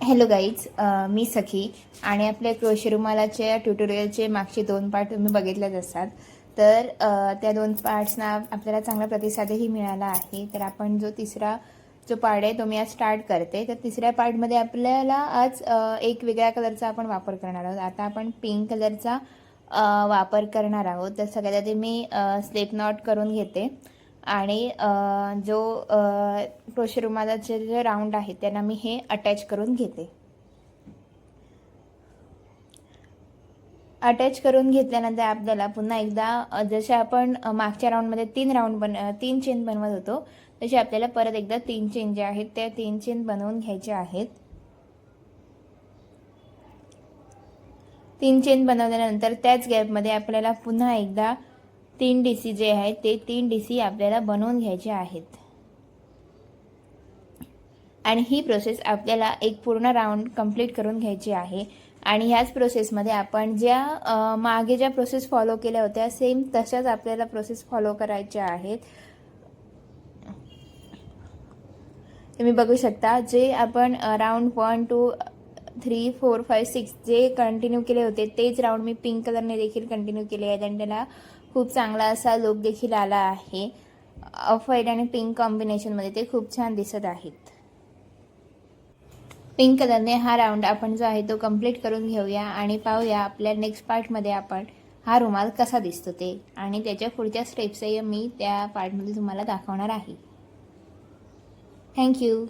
Hello guys, मी सखी आणि आपल्या crochet रुमालाच्या ट्युटोरियलचे मागचे 2 पार्ट तुम्ही बघितलेच असतात. तर त्या 2 पार्ट्सना आपल्याला चांगला प्रतिसादही मिळाला आहे. तर आपण तिसरा पार्ट आहे तो मी आज स्टार्ट करते. तर तिसऱ्या पार्टमध्ये आपल्याला आज एक वेगळ्या कलरचा आपण वापर करणार आहोत. आता आपण पिंक कलरचा वापर करणार आहोत. तर सगळ्यात आधी मी स्लिप नॉट करून घेते आणि जो क्रोशे रुमालाचे जे राऊंड आहेत त्यांना मी हे अटॅच करून घेते. अटॅच करून घेतल्यानंतर आपल्याला पुन्हा एकदा जसे आपण मागच्या राऊंडमध्ये 3 चेन बनवत होतो तसे आपल्याला परत एकदा 3 चेन जे आहेत त्या 3 चेन बनवून घ्यायचे आहेत. 3 चेन बनवल्यानंतर त्याच गॅपमध्ये आपल्याला पुन्हा एकदा 3 डीसी जे आहेत ते 3 डीसी आपल्याला बनवून घ्यायचे आहेत. आणि ही प्रोसेस आपल्याला एक पूर्ण राऊंड कंप्लीट करून घ्यायची आहे. आणि ह्याच प्रोसेसमध्ये आपण ज्या मागे ज्या प्रोसेस फॉलो केल्या होत्या सेम तशाच आपल्याला प्रोसेस फॉलो करायच्या आहेत. तुम्ही बघू शकता जे आपण राऊंड 1 2 3 4 5 6 जे कंटिन्यू केले होते तेच राऊंड मी पिंक कलरने देखील कंटिन्यू केले आहेत आणि त्याला खूप चांगला असा लुक देखील आला आहे. ऑफ व्हाईट आणि पिंक कॉम्बिनेशनमध्ये ते खूप छान दिसत आहेत. पिंक कलरने हा राऊंड आपण जो आहे तो कंप्लीट करून घेऊया आणि पाहूया आपल्या नेक्स्ट पार्टमध्ये आपण हा रुमाल कसा दिसतो ते आणि त्याच्या पुढच्या स्टेप्सही मी त्या पार्टमध्ये तुम्हाला दाखवणार आहे. थँक्यू.